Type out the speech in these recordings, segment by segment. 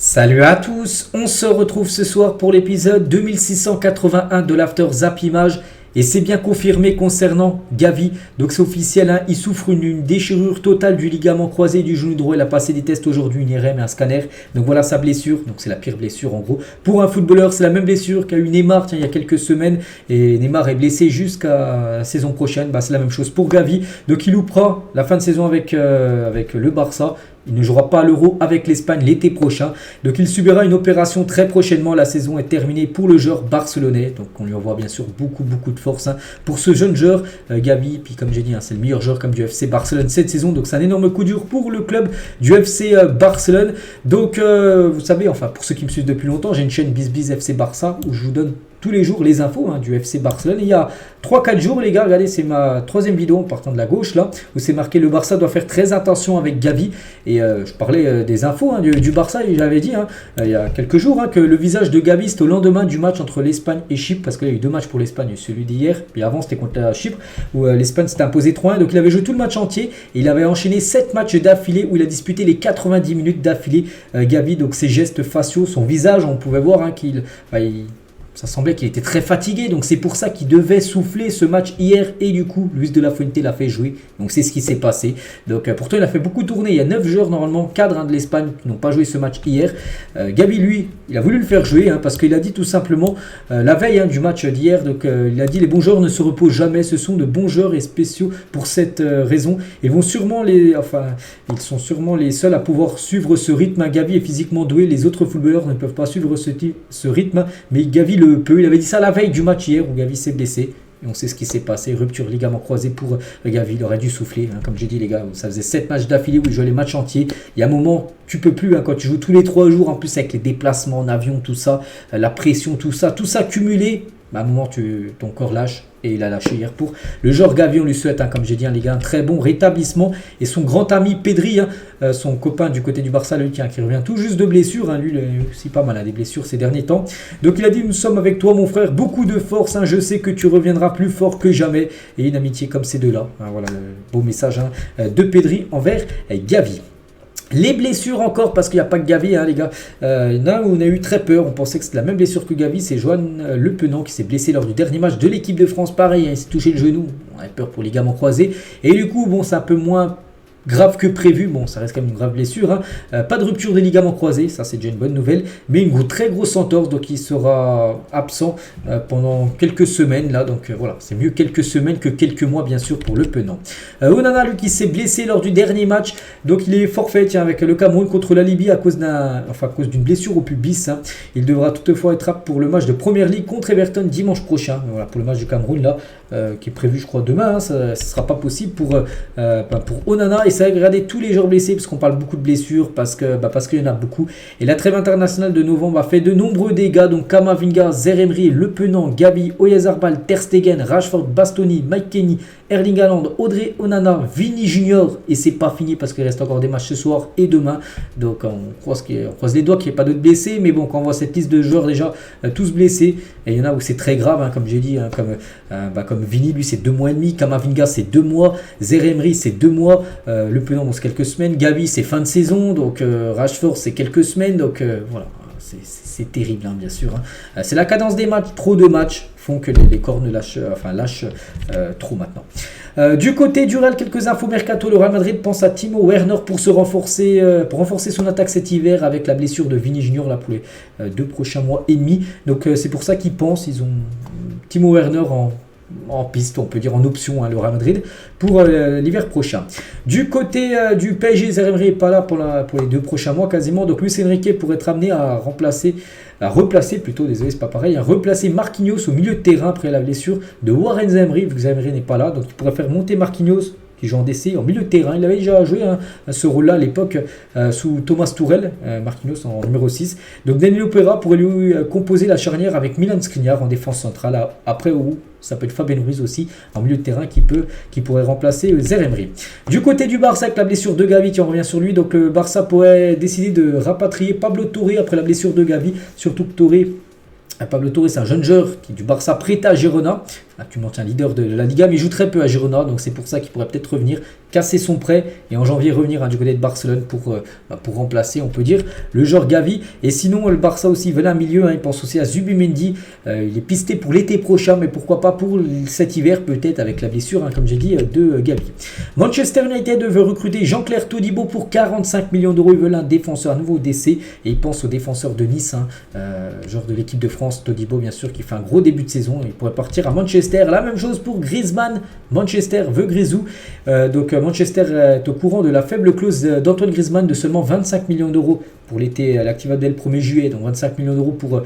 Salut à tous, on se retrouve ce soir pour l'épisode 2681 de l'After Zap Image. Et c'est bien confirmé concernant Gavi, donc c'est officiel, hein, il souffre une déchirure totale du ligament croisé du genou droit. Il a passé des tests aujourd'hui, une IRM et un scanner. Donc voilà sa blessure, donc c'est la pire blessure en gros. Pour un footballeur, c'est la même blessure qu'a eu Neymar il y a quelques semaines. Et Neymar est blessé jusqu'à la saison prochaine, c'est la même chose pour Gavi. Donc il loupera la fin de saison avec le Barça. Il ne jouera pas à l'Euro avec l'Espagne l'été prochain. Donc il subira une opération très prochainement. La saison est terminée pour le joueur barcelonais. Donc on lui envoie bien sûr beaucoup de force pour ce jeune joueur. Gavi, puis comme j'ai dit, c'est le meilleur joueur comme du FC Barcelone cette saison. Donc c'est un énorme coup dur pour le club du FC Barcelone. Donc vous savez, enfin pour ceux qui me suivent depuis longtemps, j'ai une chaîne BizBiz FC Barça où je vous donne tous les jours les infos du FC Barcelone. Il y a 3-4 jours les gars, regardez, c'est ma troisième vidéo en partant de la gauche là, où c'est marqué le Barça doit faire très attention avec Gavi. Et je parlais des infos du Barça et j'avais dit il y a quelques jours que le visage de Gavi c'était au lendemain du match entre l'Espagne et Chypre, parce qu'il y a eu deux matchs pour l'Espagne, celui d'hier, puis avant c'était contre la Chypre, où l'Espagne s'était imposé 3-1, donc il avait joué tout le match entier, et il avait enchaîné 7 matchs d'affilée, où il a disputé les 90 minutes d'affilée, Gavi. Donc ses gestes faciaux, son visage, on pouvait voir ça semblait qu'il était très fatigué, donc c'est pour ça qu'il devait souffler ce match hier, et du coup Luis de la Fuente l'a fait jouer, donc c'est ce qui s'est passé. Donc pourtant il a fait beaucoup tourner, il y a 9 joueurs normalement cadres de l'Espagne qui n'ont pas joué ce match hier. Gavi lui, il a voulu le faire jouer, parce qu'il a dit tout simplement, la veille du match d'hier, donc il a dit les bons joueurs ne se reposent jamais, ce sont de bons joueurs et spéciaux pour cette raison, ils sont sûrement les seuls à pouvoir suivre ce rythme. Gavi est physiquement doué, les autres footballeurs ne peuvent pas suivre ce rythme, mais Gavi le peut. Il avait dit ça la veille du match hier où Gavi s'est blessé. Et on sait ce qui s'est passé. Rupture ligament croisé pour Gavi. Il aurait dû souffler. Comme j'ai dit les gars, ça faisait 7 matchs d'affilée où il jouait les matchs entiers. Il y a un moment, tu peux plus quand tu joues tous les 3 jours. En plus avec les déplacements en avion, tout ça, la pression, tout ça cumulé. À un moment, ton corps lâche. Et il a lâché hier pour le joueur Gavi. On lui souhaite, comme j'ai dit, les gars, un très bon rétablissement. Et son grand ami Pedri, son copain du côté du Barça, lui, qui revient tout juste de blessure. Lui, il est aussi pas mal des blessures ces derniers temps. Donc il a dit, nous sommes avec toi, mon frère. Beaucoup de force. Je sais que tu reviendras plus fort que jamais. Et une amitié comme ces deux-là. Voilà le beau message de Pedri envers Gavi. Les blessures encore, parce qu'il n'y a pas que Gavi, les gars. Là où on a eu très peur, on pensait que c'était la même blessure que Gavi, c'est Johan Le Penant qui s'est blessé lors du dernier match de l'équipe de France. Pareil, il s'est touché le genou, on avait peur pour les ligaments croisés. Et du coup, c'est un peu moins grave que prévu, ça reste quand même une grave blessure. Pas de rupture des ligaments croisés, ça c'est déjà une bonne nouvelle, mais une très grosse entorse, donc il sera absent pendant quelques semaines là, donc voilà, c'est mieux quelques semaines que quelques mois bien sûr pour le Penant. Onana lui qui s'est blessé lors du dernier match, donc il est forfait avec le Cameroun contre la Libye à cause d'une blessure au pubis. Il devra toutefois être apte pour le match de Première Ligue contre Everton dimanche prochain. Voilà, pour le match du Cameroun là, qui est prévu je crois demain, ça ne sera pas possible pour Onana. Et ça a regardé tous les joueurs blessés, parce qu'on parle beaucoup de blessures, parce qu'il y en a beaucoup. Et la trêve internationale de novembre a fait de nombreux dégâts, donc Kamavinga, Zaïre-Emery, Le Penant, Gavi, Oyarzabal, Ter Stegen, Rashford, Bastoni, Mike Kenny, Erling Haaland, Audrey Onana, Vini Junior, et c'est pas fini parce qu'il reste encore des matchs ce soir et demain. Donc on croise les doigts qu'il n'y ait pas d'autres blessés, mais quand on voit cette liste de joueurs déjà tous blessés, et il y en a où c'est très grave, comme j'ai dit, comme Vini, lui c'est 2 mois et demi, Kamavinga c'est 2 mois, Zaïre-Emery c'est 2 mois, Le Penant c'est quelques semaines, Gavi c'est fin de saison, donc Rashford c'est quelques semaines, donc voilà. C'est terrible bien sûr. C'est la cadence des matchs, trop de matchs font que les corps ne lâchent trop maintenant. Du côté du Real, quelques infos mercato. Le Real Madrid pense à Timo Werner pour renforcer son attaque cet hiver avec la blessure de Vini Junior là, pour les 2 prochains mois et demi. Donc c'est pour ça qu'ils pensent, ils ont Timo Werner en piste, on peut dire en option, le Real Madrid pour l'hiver prochain. Du côté du PSG, Zaïre-Emery n'est pas là pour les 2 prochains mois quasiment, donc Luis Enrique pourrait être amené à replacer Marquinhos au milieu de terrain après la blessure de Warren Zaïre-Emery, vu que Zaïre-Emery n'est pas là, donc il pourrait faire monter Marquinhos qui joue en DC en milieu de terrain. Il avait déjà joué ce rôle-là à l'époque sous Thomas Tuchel, Marquinhos en numéro 6. Donc Danilo Pereira pourrait lui composer la charnière avec Milan Skriniar en défense centrale. Après, ça peut être Fabien Ruiz aussi en milieu de terrain qui pourrait remplacer Zaïre-Emery. Du côté du Barça, avec la blessure de Gavi, on revient sur lui. Donc le Barça pourrait décider de rapatrier Pablo Torre après la blessure de Gavi. Surtout que Pablo Torre, c'est un jeune joueur du Barça prêté à Girona. actuellement leader de la Liga, mais il joue très peu à Girona, donc c'est pour ça qu'il pourrait peut-être revenir, casser son prêt et en janvier revenir du côté de Barcelone pour remplacer, on peut dire, le joueur Gavi. Et sinon, le Barça aussi veut un milieu, il pense aussi à Zubimendi, il est pisté pour l'été prochain, mais pourquoi pas pour cet hiver, peut-être avec la blessure, comme j'ai dit, de Gavi. Manchester United veut recruter Jean-Claire Todibo pour 45 millions d'euros, ils veulent un défenseur, un nouveau DC, et ils pensent au défenseur de Nice, genre de l'équipe de France, Todibo bien sûr, qui fait un gros début de saison, il pourrait partir à Manchester. La même chose pour Griezmann, Manchester veut Grisou, donc Manchester est au courant de la faible clause d'Antoine Griezmann de seulement 25 millions d'euros pour l'été, elle activa dès le 1er juillet, donc 25 millions d'euros pour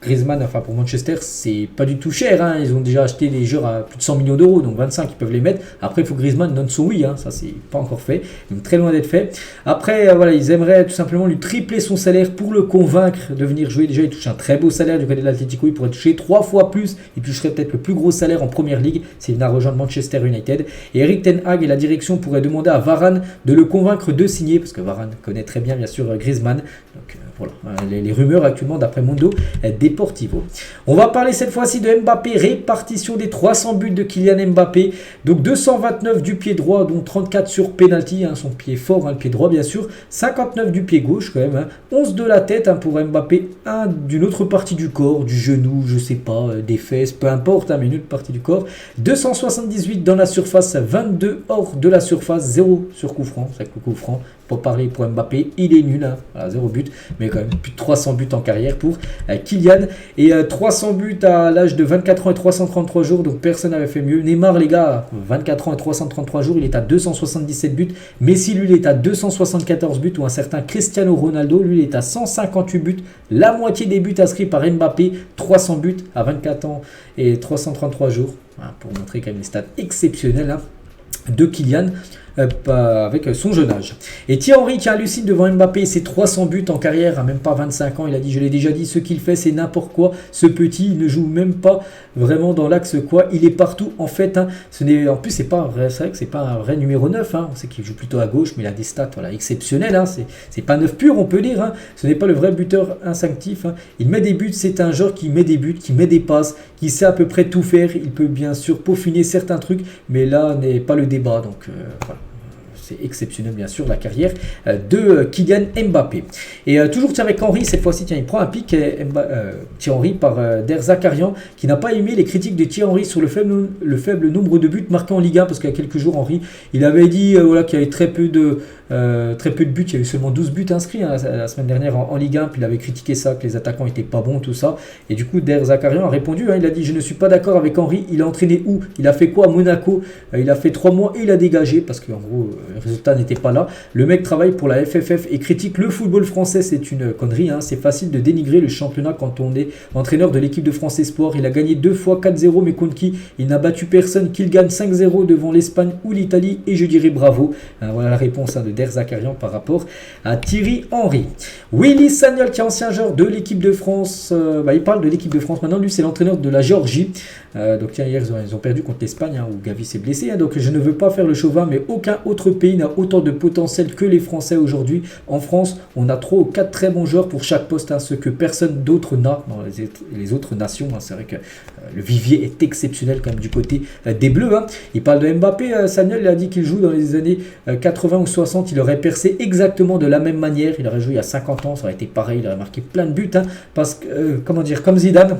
Griezmann, enfin pour Manchester, c'est pas du tout cher, ils ont déjà acheté des joueurs à plus de 100 millions d'euros, donc 25 ils peuvent les mettre. Après il faut que Griezmann donne son oui, ça c'est pas encore fait, donc très loin d'être fait. Après voilà, ils aimeraient tout simplement lui tripler son salaire pour le convaincre de venir jouer. Déjà il touche un très beau salaire du côté de l'Atlético, il pourrait toucher 3 fois plus, il toucherait peut-être le plus gros salaire en première ligue s'il venait à rejoindre Manchester United. Et Eric Ten Hag et la direction pourraient demander à Varane de le convaincre de signer, parce que Varane connaît très bien sûr Griezmann, donc voilà, les rumeurs actuellement d'après Mundo Deportivo. On va parler cette fois-ci de Mbappé, répartition des 300 buts de Kylian Mbappé, donc 229 du pied droit, dont 34 sur penalty, son pied fort, le pied droit bien sûr, 59 du pied gauche quand même, 11 de la tête pour Mbappé, 1 d'une autre partie du corps, du genou, je sais pas, des fesses, peu importe, mais une autre partie du corps, 278 dans la surface, 22 hors de la surface, 0 sur coup franc, c'est le coup franc. Pour parler pour Mbappé, il est nul, voilà, 0 but, mais quand même plus de 300 buts en carrière pour Kylian, et 300 buts à l'âge de 24 ans et 333 jours, donc personne n'avait fait mieux. Neymar les gars, 24 ans et 333 jours, il est à 277 buts, Messi lui il est à 274 buts, ou un certain Cristiano Ronaldo, lui il est à 158 buts, la moitié des buts inscrits par Mbappé, 300 buts à 24 ans et 333 jours, voilà, pour montrer quand même les stats exceptionnels de Kylian. Avec son jeune âge. Et Thierry Henry qui hallucine devant Mbappé et ses 300 buts en carrière à même pas 25 ans. Il a dit, je l'ai déjà dit, ce qu'il fait c'est n'importe quoi. Ce petit il ne joue même pas vraiment dans l'axe quoi. Il est partout en fait. En plus c'est vrai que c'est pas un vrai numéro 9. On sait qu'il joue plutôt à gauche, mais il a des stats exceptionnelles. C'est pas 9 pur on peut dire. Ce n'est pas le vrai buteur instinctif. Il met des buts, c'est un joueur qui met des buts, qui met des passes, qui sait à peu près tout faire. Il peut bien sûr peaufiner certains trucs, mais là n'est pas le débat. Donc voilà. C'est exceptionnel bien sûr la carrière de Kylian Mbappé. Et toujours avec Henry, cette fois-ci il prend un pic Thierry Henry par Der Zakarian qui n'a pas aimé les critiques de Thierry Henry sur le faible nombre de buts marqués en Ligue 1, parce qu'il y a quelques jours Henry il avait dit qu'il y avait très peu de buts, il y avait seulement 12 buts inscrits la semaine dernière en Ligue 1, puis il avait critiqué ça, que les attaquants n'étaient pas bons, tout ça, et du coup Der Zakarian a répondu, il a dit je ne suis pas d'accord avec Henry, il a entraîné où, il a fait quoi à Monaco, il a fait 3 mois et il a dégagé, parce qu'en gros le résultat n'était pas là, le mec travaille pour la FFF et critique le football français, c'est une connerie, c'est facile de dénigrer le championnat quand on est entraîneur de l'équipe de France Espoir, il a gagné 2 fois 4-0, mais contre qui il n'a battu personne, qu'il gagne 5-0 devant l'Espagne ou l'Italie, et je dirais bravo. Voilà la réponse de Der Zakarian par rapport à Thierry Henry. Willy Sagnol qui est ancien joueur de l'équipe de France, il parle de l'équipe de France maintenant, lui c'est l'entraîneur de la Géorgie, donc tiens, hier ils ont perdu contre l'Espagne où Gavi s'est blessé, donc je ne veux pas faire le chauvin, mais aucun autre pays n'a autant de potentiel que les Français aujourd'hui. En France on a 3 ou 4 très bons joueurs pour chaque poste, ce que personne d'autre n'a dans les autres nations, c'est vrai que le vivier est exceptionnel quand même du côté des Bleus. Il parle de Mbappé, Sagnol il a dit qu'il joue dans les années 80 ou 60, il aurait percé exactement de la même manière, il aurait joué il y a 50 ans, ça aurait été pareil, il aurait marqué plein de buts, parce que, comme Zidane,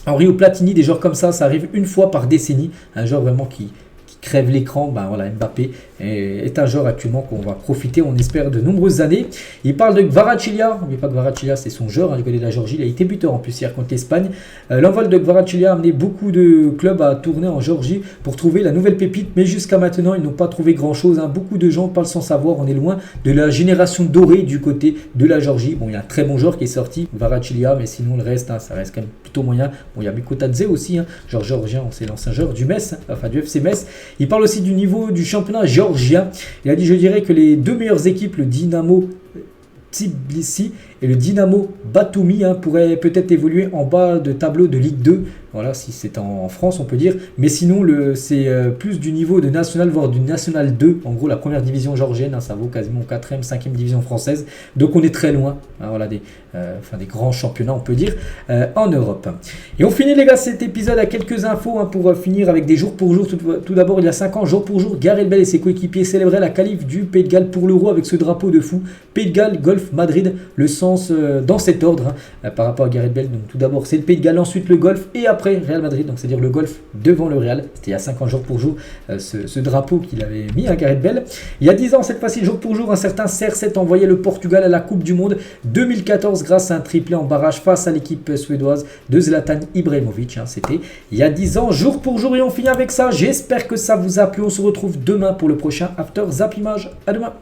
Henry ou Platini, des joueurs comme ça arrive une fois par décennie, un joueur vraiment qui crève l'écran. Mbappé est un joueur actuellement qu'on va profiter, on espère, de nombreuses années. Il parle de Kvaratskhelia, n'oubliez pas que Kvaratskhelia c'est son joueur, du côté de la Géorgie, il a été buteur en plus hier contre l'Espagne. L'envol de Kvaratskhelia a amené beaucoup de clubs à tourner en Géorgie pour trouver la nouvelle pépite, mais jusqu'à maintenant ils n'ont pas trouvé grand chose, beaucoup de gens parlent sans savoir, on est loin de la génération dorée du côté de la Géorgie. Il y a un très bon joueur qui est sorti, Kvaratskhelia, mais sinon le reste, ça reste quand même plutôt moyen. Il y a Mikotadze aussi, joueur géorgien, c'est l'ancien joueur du Metz, du FC Metz. Il parle aussi du niveau du championnat géorgien. Il a dit, je dirais que les 2 meilleures équipes, le Dynamo Tbilissi et le Dynamo Batumi, pourraient peut-être évoluer en bas de tableau de Ligue 2. Voilà, si c'est en France, on peut dire. Mais sinon, c'est plus du niveau de National, voire du National 2. En gros, la première division géorgienne, hein, ça vaut quasiment 4e, 5e division française. Donc on est très loin, hein, voilà, des grands championnats, on peut dire, en Europe. Et on finit, les gars, cet épisode à quelques infos, hein, pour finir avec des jours pour jour. Tout d'abord, il y a 5 ans, jour pour jour, Gareth Bale et ses coéquipiers célébraient la qualif du Pays de Galles pour l'Euro avec ce drapeau de fou. Pays de Galles, Golf, Madrid, le sens dans cet ordre, hein, par rapport à Gareth Bale. Donc tout d'abord, c'est le Pays de Galles, ensuite le Golf et après Real Madrid. Donc c'est-à-dire le Golf devant le Real. C'était il y a 5 ans, jour pour jour, ce drapeau qu'il avait mis à Gareth Bale. Il y a 10 ans, cette fois-ci, jour pour jour, un certain CR7 envoyait le Portugal à la Coupe du Monde 2014 grâce à un triplé en barrage face à l'équipe suédoise de Zlatan Ibrahimovic. Hein, c'était il y a 10 ans, jour pour jour. Et on finit avec ça. J'espère que ça vous a plu. On se retrouve demain pour le prochain After Zap Image. À demain.